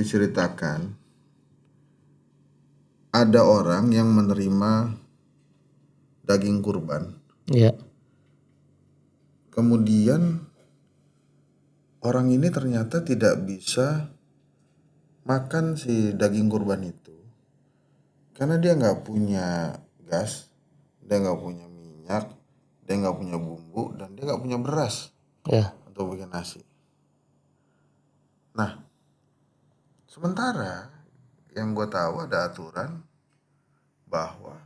diceritakan ada orang yang menerima daging kurban. Iya. Kemudian orang ini ternyata tidak bisa makan si daging kurban itu karena dia nggak punya gas, dia nggak punya minyak, dia nggak punya bumbu, dan dia nggak punya beras Ya. untuk bikin nasi. Nah, sementara yang gue tahu ada aturan bahwa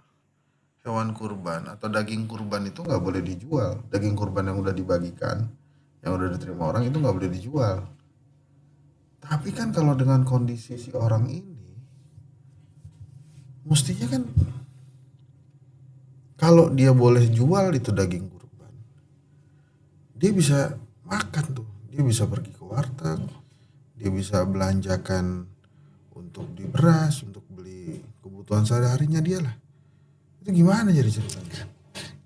hewan kurban atau daging kurban itu nggak boleh dijual. Daging kurban yang udah dibagikan, yang udah diterima orang itu nggak boleh dijual. Tapi kan kalau dengan kondisi si orang ini, mestinya kan kalau dia boleh jual itu daging kurban, dia bisa makan tuh, dia bisa pergi ke warteg, dia bisa belanjakan untuk di beras, untuk beli kebutuhan sehari-harinya dia lah. Itu gimana jadi ceritanya?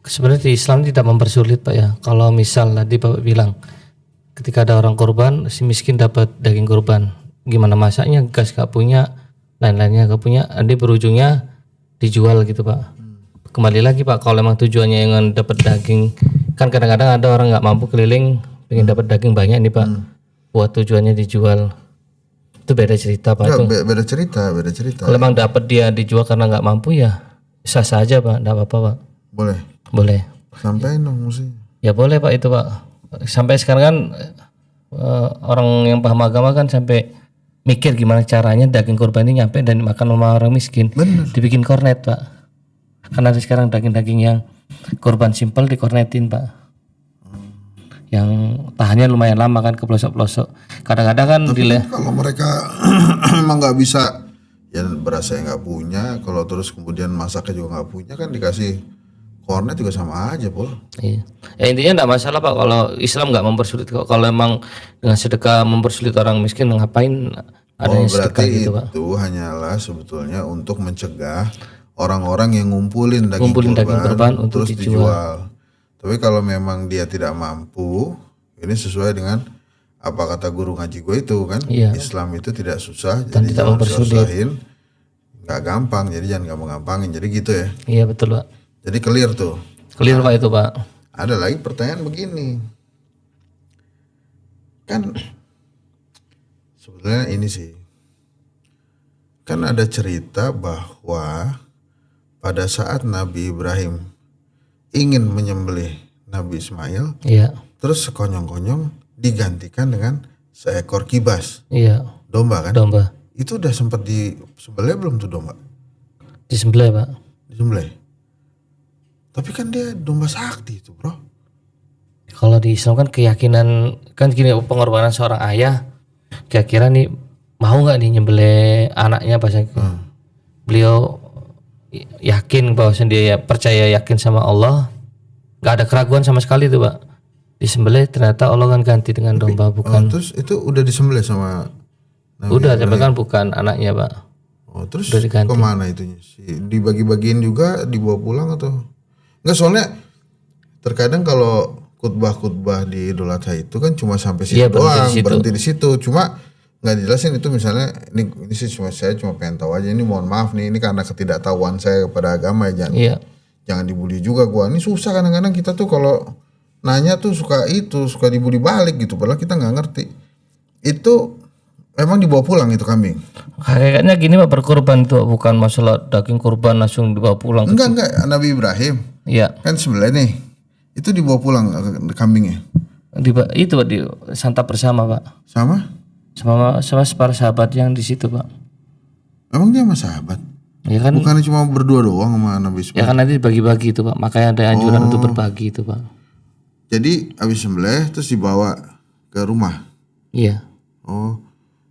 Sebenarnya di Islam tidak mempersulit Pak ya. Kalau misal tadi Bapak bilang ketika ada orang korban, si miskin dapat daging kurban, gimana masaknya, gas gak punya, lain-lainnya gak punya, nanti berujungnya dijual gitu Pak. Kembali lagi Pak, kalau memang tujuannya yang dapat daging, kan kadang-kadang ada orang nggak mampu keliling pengen dapat daging banyak nih Pak, buat tujuannya dijual, itu beda cerita Pak. Ya, Itu beda cerita. kalau memang dapat dia dijual karena nggak mampu ya sah-sah aja Pak, nggak apa-apa Pak. Boleh. Sampai dong mesti. Ya boleh Pak itu Pak. Sampai sekarang kan orang yang paham agama kan sampai mikir gimana caranya daging kurban ini nyampe dan dimakan sama orang miskin. Bener. Dibikin kornet Pak. Karena ada sekarang daging-daging yang kurban simpel dikornetin Pak. Yang tahannya lumayan lama kan ke pelosok-pelosok. Kadang-kadang kan Kalau mereka emang nggak bisa, ya berasa nggak punya, kalau terus kemudian masaknya juga nggak punya, kan dikasih kornet juga sama aja Pol. Iya. Ya intinya enggak masalah Pak kalau Islam nggak mempersulit kok. Kalau emang dengan sedekah mempersulit orang miskin, ngapain adanya sedekah Berarti gitu Pak. itu hanyalah sebetulnya untuk mencegah orang-orang yang ngumpulin daging Daging kurban untuk terus dijual. Tapi kalau memang dia tidak mampu, ini sesuai dengan apa kata guru ngaji gue itu kan, Iya. Islam itu tidak susah, Dan jadi tidak jangan mempersulit. susah-susahin, nggak gampang, jadi jangan gampang-gampangin, jadi gitu ya. Iya betul Pak. Jadi clear tuh. Clear Pak itu Pak. Ada lagi pertanyaan begini, kan sebenarnya ini sih, kan ada cerita bahwa pada saat Nabi Ibrahim ingin menyembelih Nabi Ismail, Iya. terus sekonyong-konyong digantikan dengan seekor kibas, Iya. domba kan? Domba. Itu udah sempat disembelih belum tuh domba? Disembelih Pak. Disembelih. Tapi kan dia domba sakti itu bro. Kalau di Islam kan keyakinan kan gini, pengorbanan seorang ayah kira-kira nih mau nggak nih nyembelih anaknya pas beliau yakin bahwa dia percaya yakin sama Allah, nggak ada keraguan sama sekali tuh Pak, disembelih ternyata Allah kan ganti dengan domba bukan. Terus itu udah disembelih sama Nabi Udah tapi Ibrahim? kan bukan anaknya Pak. Terus Udah diganti. kemana itunya? Dibagi-bagiin juga, dibawa pulang atau? Enggak, soalnya terkadang kalau khutbah-khutbah di Idul Adha itu kan cuma sampai situ Iya, berhenti doang, di situ. berhenti di situ. Cuma nggak dijelasin itu, misalnya ini sih saya cuma pengen tahu aja, ini mohon maaf nih, ini karena ketidaktahuan saya kepada agama ya, Iya. jangan dibully juga gua. Ini susah kadang-kadang kita tuh kalau nanya tuh suka dibully balik gitu, padahal kita nggak ngerti. Itu memang dibawa pulang itu kambing? Kayaknya gini Pak, berkorban itu bukan masalah daging kurban langsung dibawa pulang. Enggak, Nabi Ibrahim Iya. kan sebelah nih, itu dibawa pulang kambingnya Itu Pak, di santap bersama Pak. sama Sama para sahabat yang di situ Pak. emang dia sama sahabat? Ya kan, Bukannya cuma berdua doang sama Nabi Ismail? ya kan nanti bagi-bagi itu Pak. Makanya ada anjuran untuk berbagi itu Pak. Jadi habis sembelih terus dibawa ke rumah. Iya. Oh,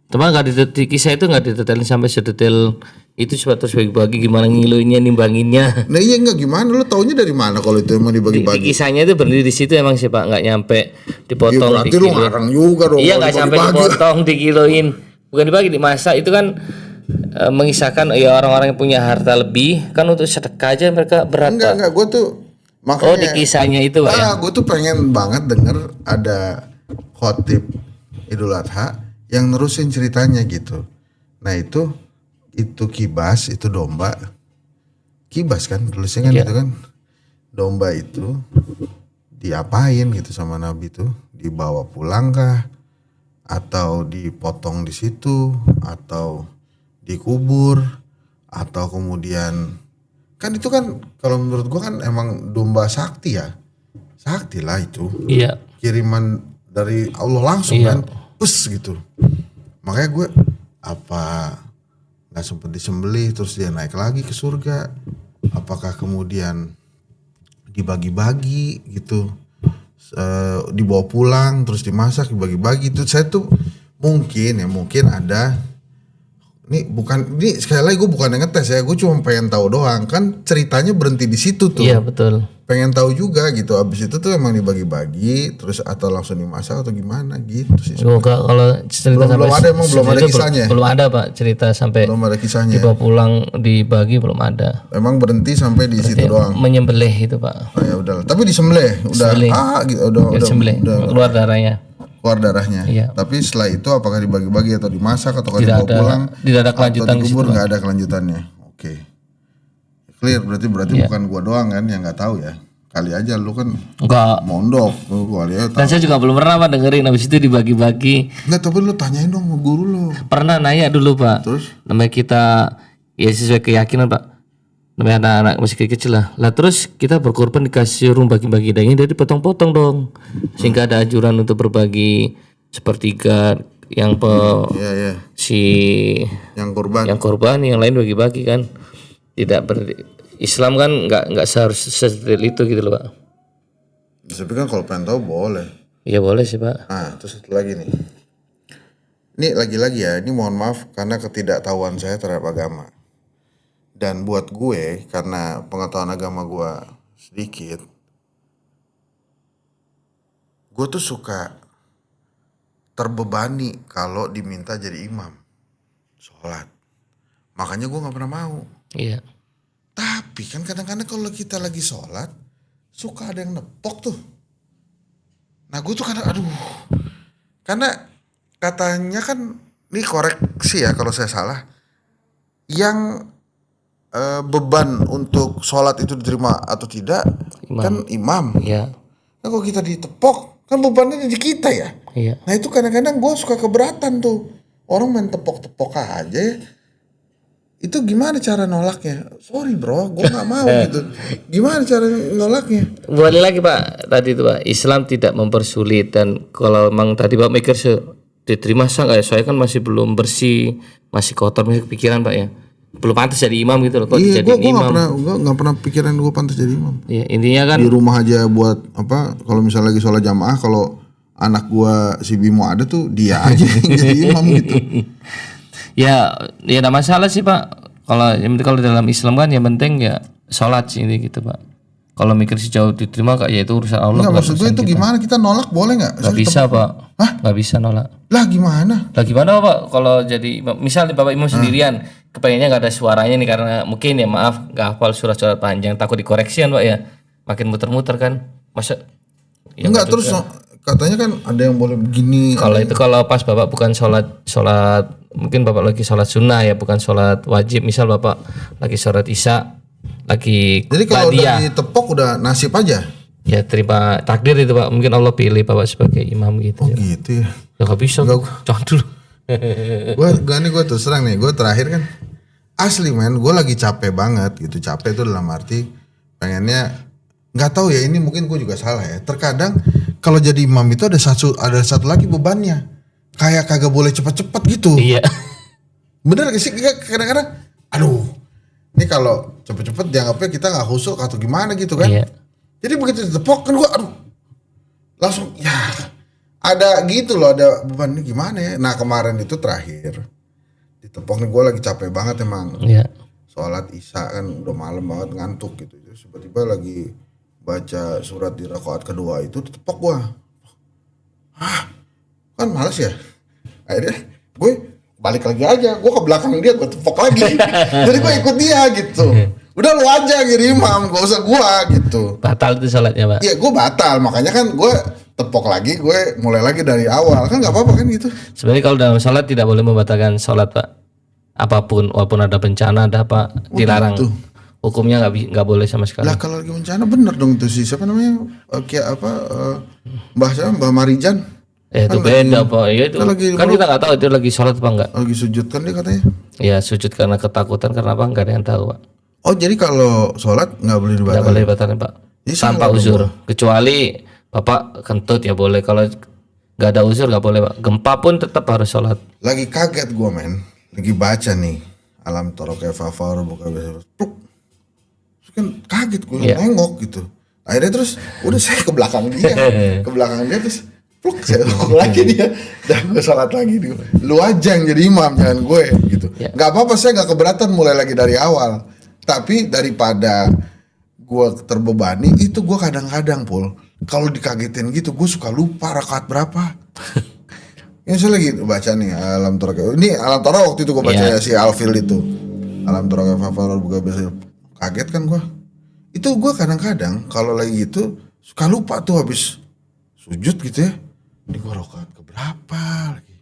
Teman nggak di kisah itu nggak didetailin sampai sedetail itu, coba terus bagi-bagi gimana ngiluinnya, nimbanginnya. nah iya, enggak gimana? Lu taunya dari mana kalau itu emang Di dibagi-bagi? kisahnya itu berdiri di situ emang sih Pak, nggak nyampe Ya, dipotong, berarti lu ngarang juga dong. Iya, kalau nggak sampai dibagi-bagi. dipotong, dikiloin, bukan dibagi, dimasak. Itu kan mengisahkan ya orang-orang yang punya harta lebih kan untuk sedekah aja mereka berat Pak. Enggak, gue tuh makanya. Oh, di kisahnya itu Pak ya. Gue tuh pengen banget denger ada khotib Idul Adha yang nerusin ceritanya gitu. Nah itu kibas, itu domba. Kibas kan tulisnya kan Iya. itu kan. Domba itu diapain gitu sama Nabi tuh? Dibawa pulang kah? Atau dipotong di situ? Atau dikubur? Atau kemudian kan itu kan kalau menurut gua kan emang domba sakti ya. Sakti lah itu. Iya. Kiriman dari Allah langsung Iya. kan. Pus gitu. Makanya gue apa nggak sempat disembelih terus dia naik lagi ke surga? Apakah kemudian dibagi-bagi gitu, dibawa pulang terus dimasak dibagi-bagi? Itu saya tuh mungkin ada ini sekali lagi gue bukan yang ngetes ya, gue cuma pengen tahu doang kan ceritanya berhenti di situ tuh. Iya betul. Pengen tahu juga gitu, abis itu tuh emang dibagi-bagi terus atau langsung dimasak atau gimana gitu sih. Semoga kalau cerita Belum sampai ada, emang belum ada itu kisahnya? Belum ada Pak cerita sampai Belum ada kisahnya. dibawa pulang dibagi, belum ada. Emang berhenti sampai di situ doang. Menyembelih itu Pak. Oh, ya udah. Tapi disembelih, udah Disembelih. gitu, udah Disembelih, keluar darahnya. keluar darahnya. Iya. Tapi setelah itu apakah dibagi-bagi atau dimasak atau Tidak dibawa ada- pulang? tidak ada kelanjutan Atau di dikubur situ, nggak ada kelanjutannya. Oke. Clear berarti Iya. bukan gua doang kan yang nggak tahu ya. Kali aja lu kan Enggak. mondok, lu kali aja Dan tahu. saya juga belum pernah Pak dengerin habis itu dibagi-bagi. Enggak, tapi lu tanyain dong sama guru lu. Pernah nanya dulu Pak. Terus? Namanya kita ya sesuai keyakinan Pak. Namanya anak-anak masih kecil lah. Lah terus kita berkorban dikasih rumah bagi-bagi daging, jadi potong-potong dong. Sehingga ada anjuran untuk berbagi sepertiga yang Iya, iya. si Yang korban. yang korban, yang lain bagi-bagi kan. Tidak Islam kan nggak seharus sedetail itu gitu loh Pak. Tapi kan kalau pengen tahu boleh. Iya boleh sih Pak. Nah, terus satu lagi nih. Ini lagi-lagi ya, ini mohon maaf karena ketidaktahuan saya terhadap agama. Dan buat gue, karena pengetahuan agama gue sedikit, gue tuh suka terbebani kalau diminta jadi imam sholat. Makanya gue gak pernah mau. Iya. Tapi kan kadang-kadang kalau kita lagi sholat, suka ada yang nepok tuh. Nah gue tuh kadang, aduh. Karena katanya kan, ini koreksi ya kalau saya salah, yang beban untuk sholat itu diterima atau tidak, kan imam. Iya. Nah kalau kita ditepok, kan bebannya di kita ya. Iya. Nah itu kadang-kadang gue suka keberatan tuh. Orang main tepok-tepok aja ya. Itu gimana cara nolaknya? Sorry bro, gue gak mau gitu. Gimana cara nolaknya? Boleh lagi Pak, tadi itu Pak, Islam tidak mempersulit. Dan kalau memang tadi Pak mikir diterima sah nggak ya? Saya kan masih belum bersih, masih kotor, masih kepikiran Pak ya. Belum pantas jadi imam gitu loh, kok Iya, dijadiin gue imam. gak pernah pikiran gue pantas jadi imam. Ya, intinya kan Di rumah aja buat apa? Kalau misalnya lagi sholat jamaah, kalau anak gue si Bimo ada tuh dia aja yang jadi imam gitu. ya enggak masalah sih Pak. Kalau dalam Islam kan yang penting ya sholat sih ini gitu Pak. Kalau mikir sejauh diterima kak ya itu urusan Allah. Enggak, bukan maksud gue urusan itu kita. gimana kita nolak boleh nggak? Nggak bisa Pak. Hah? Nggak bisa nolak. Lah gimana? Lah gimana Pak kalau jadi imam, misal Bapak imam sendirian, kepengennya nggak ada suaranya nih karena mungkin ya maaf nggak hafal surat-surat panjang, takut dikoreksi kan Pak ya, makin muter-muter kan, masa? Ya, Enggak, terus katanya kan ada yang boleh begini. kalau itu kalau pas Bapak bukan sholat mungkin Bapak lagi sholat sunnah ya, bukan sholat wajib, misal Bapak lagi sholat isya, lagi Jadi kalau badiah, udah ditepok udah nasib aja. ya terima takdir itu Pak, mungkin Allah pilih Bapak sebagai imam gitu. Oh Ya gitu ya. nggak bisa, jangan dulu. Gue terus terang nih, gue terakhir kan asli men, gue lagi capek banget gitu. Capek itu dalam arti pengennya, nggak tahu ya, ini mungkin gue juga salah ya. Terkadang kalau jadi imam itu ada satu lagi bebannya, kayak kagak boleh cepet-cepet gitu. Iya. Bener gak sih? Kadang-kadang aduh, ini kalau cepet-cepet dianggapnya kita nggak khusyuk atau gimana gitu kan. Iya. Jadi begitu ditepok kan gue aduh, langsung ya ada gitu loh, ada beban ini gimana ya. Nah kemarin itu terakhir ditepok nih, gue lagi capek banget emang. Iya. Sholat isya kan udah malam banget, ngantuk gitu. Terus tiba-tiba lagi baca surat di rakaat kedua itu ditepok gue. Kan males ya. Akhirnya gue balik lagi aja, gue ke belakang dia, gue tepok lagi. Jadi gue ikut dia gitu. Udah lu aja jadi imam, gak usah gue gitu. Batal itu sholatnya Pak. Iya gue batal, makanya kan gue tepok lagi, gue mulai lagi dari awal. Kan gak apa-apa kan gitu. Sebenarnya kalau dalam sholat tidak boleh membatalkan sholat Pak. apapun, walaupun ada bencana ada apa dilarang. gitu. Hukumnya nggak boleh sama sekali. Lah kalau lagi bencana bener dong tuh si siapa namanya? Kayak apa? Mbah Marijan. Itu beda Pak. Ya itu kan kita nggak tahu itu lagi sholat apa enggak. Lagi sujud kan dia katanya. Ya sujud karena ketakutan karena apa nggak ada yang tahu Pak. Oh jadi kalau sholat nggak boleh Nggak dibatalkan. boleh batalin Pak. Jadi Tanpa salah uzur. Kecuali Bapak kentut ya boleh. Kalau nggak ada uzur nggak boleh Pak. Gempa pun tetap harus sholat. Lagi kaget gue men. Lagi baca nih. Alam tara kaifa fa'ala rabbuka bisabab. Terus kan kaget gue nengok gitu. Akhirnya terus udah saya ke belakang dia. Ke belakang dia terus pluk saya nengok lagi dia. Dan gue sholat lagi dia. Lu aja yang jadi imam jangan gue gitu. Gak apa-apa saya gak keberatan mulai lagi dari awal. Tapi daripada gue terbebani itu gue kadang-kadang Pul. Kalau dikagetin gitu gue suka lupa rakaat berapa. Ini saya lagi baca nih Alam Tara. Ini Alam Tara waktu itu gue baca ya si Alfil itu. Alam Tara kaifa buka biasa. Kaget kan gue. Itu gue kadang-kadang kalau lagi gitu suka lupa tuh habis sujud gitu ya. Ini gue rakaat keberapa lagi.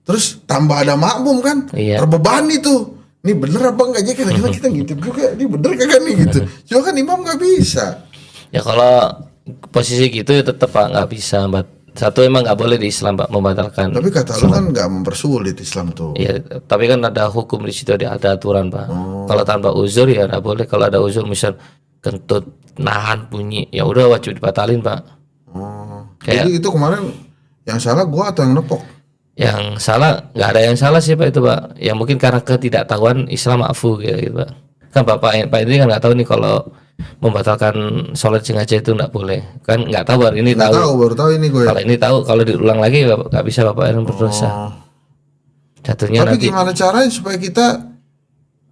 Terus tambah ada makmum kan. Terbebani tuh. Ini bener apa enggak aja kira-kira kita ngintip juga. Ini bener kagak nih gitu. Cuma kan imam nggak bisa. Ya kalau posisi gitu ya tetap Pak nggak bisa Mbak. Satu emang nggak boleh di Islam Pak membatalkan. Tapi kata lu kan nggak mempersulit Islam tuh. Iya, tapi kan ada hukum di situ, ada aturan Pak. Kalau tanpa uzur ya nggak boleh. Kalau ada uzur misal kentut nahan bunyi, ya udah wajib dibatalin Pak. Jadi itu kemarin yang salah gua atau yang nepok? Yang salah nggak ada yang salah sih Pak itu Pak. Yang mungkin karena ketidaktahuan Islam maafu gitu Pak. Kan Pak ini kan nggak tahu nih kalau membatalkan sholat sengaja itu nggak boleh kan, nggak tahu baru ini baru tahu ini gue. Kalau ini tahu, kalau diulang lagi nggak bisa Bapak yang berdosa. Jatuhnya Tapi nanti. Gimana caranya supaya kita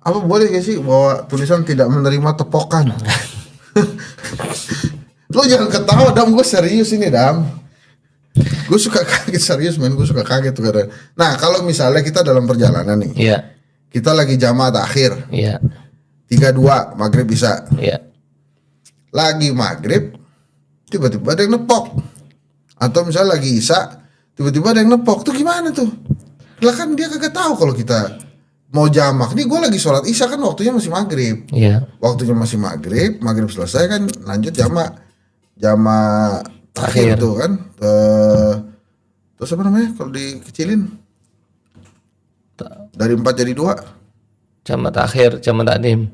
apa boleh gak sih bawa tulisan tidak menerima tepokan? Lo jangan ketawa Dam, gue serius ini Dam. Gue suka kaget serius men, gue suka kaget tuh karena. Nah kalau misalnya kita dalam perjalanan nih, kita lagi jamaah akhir, 3-2 maghrib bisa. Lagi maghrib tiba-tiba ada yang nepok, atau misalnya lagi isya tiba-tiba ada yang nepok, tuh gimana tuh? Lah kan dia kagak tahu kalau kita mau jamak. Nih gue lagi sholat isya kan waktunya masih maghrib. Waktunya masih maghrib selesai kan lanjut jamak akhir tuh kan. Terus apa namanya kalau dikecilin dari 4 jadi 2 jamak akhir, jamak takdim.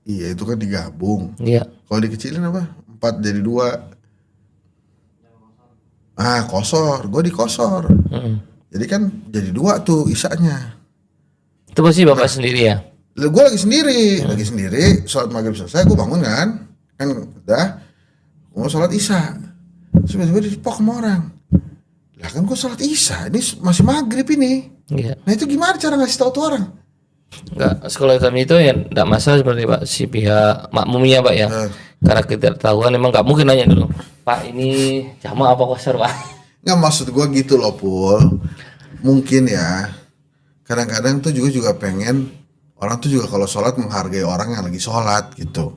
Iya itu kan digabung. Kalau dikecilin apa? 4 jadi 2. Kosor. Gue dikosor. Jadi kan jadi 2 tuh isanya. Itu pasti Bapak sendiri ya? Gue lagi sendiri. Sholat maghrib selesai gue bangun kan udah mau sholat isya. Tiba-tiba ditepok sama orang. Lah kan gue sholat isya, ini masih maghrib ini. Nah itu gimana cara ngasih tahu tuh orang? Enggak, sekolah kami itu ya enggak masalah seperti Pak si pihak makmumnya Pak ya. Karena ketidaktahuan emang enggak mungkin nanya dulu. Pak ini jamaah apa kosor Pak? Enggak, maksud gua gitu loh Pul. Mungkin ya kadang-kadang tuh juga pengen orang tuh juga kalau sholat menghargai orang yang lagi sholat gitu.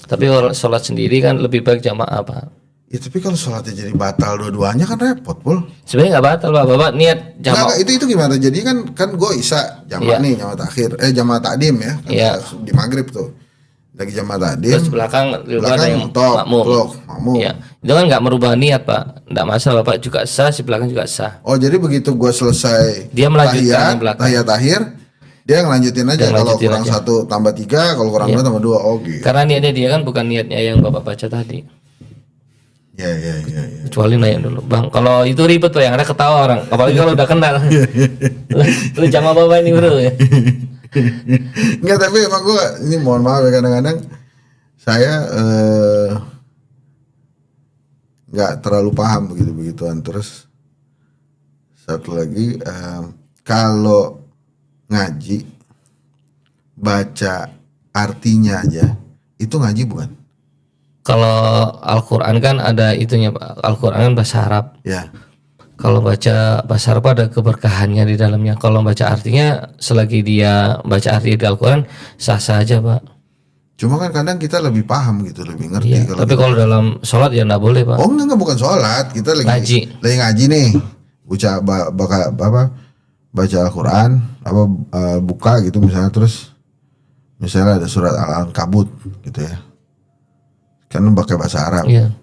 Tapi kalau sholat sendiri kan lebih baik jamaah Pak. Ya tapi kalau sholatnya jadi batal dua-duanya kan repot Pul. Sebenarnya nggak batal Pak, Bapak niat jamaah. Itu gimana? Jadi kan gue isya jamaah nih, jamaah akhir, jamaah takdim ya, kan di maghrib tuh lagi jamaah takdim. Terus belakang ada yang makmum. Ya, itu kan nggak merubah niat Pak, nggak masalah Bapak juga sah, si belakang juga sah. Oh jadi begitu gue selesai dia melanjutkan tahiyat akhir, dia ngelanjutin aja, kalau kurang 1 tambah 3, kalau kurang 2 tambah 2. Oh gitu. Karena niatnya dia kan bukan niatnya yang Bapak baca tadi. Ya. Kecuali nanya dulu, Bang. Kalau itu ribet Pak, yang ada ketawa orang. Apalagi kalau udah kenal. Lu jamaah Bapak ini bro ya. Enggak, tapi emang gue ini mohon maaf ya kadang-kadang saya nggak terlalu paham begituan. Terus satu lagi kalau ngaji baca artinya aja itu ngaji bukan? Kalau Al-Quran kan ada itunya Pak. Al-Quran kan bahasa Arab. Kalau baca bahasa Arab ada keberkahannya di dalamnya. Kalau baca artinya selagi dia baca arti di Al-Quran sah-sah aja Pak. Cuma kan kadang kita lebih paham gitu, lebih ngerti. Tapi kalau dalam sholat ya nggak boleh Pak. Oh enggak bukan sholat, kita lagi ngaji nih. baca Al-Quran apa buka gitu misalnya, terus misalnya ada surat Al-Ankabut gitu ya, kan pakai bahasa Arab, Iya,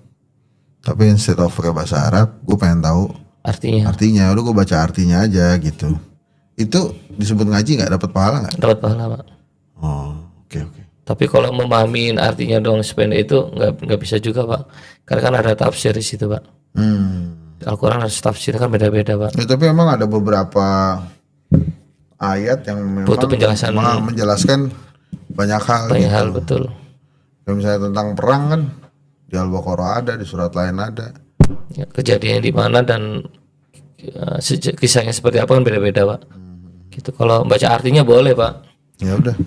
tapi instead of pakai bahasa Arab gue pengen tahu artinya udah gue baca artinya aja gitu. Itu disebut ngaji nggak, dapat pahala nggak? dapat pahala Pak. Oh, oke. Tapi kalau memahami artinya doang sependek itu nggak bisa juga Pak, karena kan ada tafsir di situ Pak. Al-Quran harus tafsir kan beda-beda Pak. Ya, tapi emang ada beberapa ayat yang memang Butuh penjelasan menjelaskan banyak hal banyak gitu. hal, betul. Kayak misalnya tentang perang kan di Al-Baqarah ada, di surat lain ada. Ya, kejadiannya di mana dan kisahnya seperti apa kan beda-beda Pak. Gitu. Kalau baca artinya boleh Pak. Ya udah.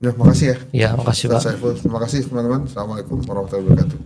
Ya, makasih ya. Ya makasih Pak. Terima kasih teman-teman. Assalamualaikum warahmatullahi wabarakatuh.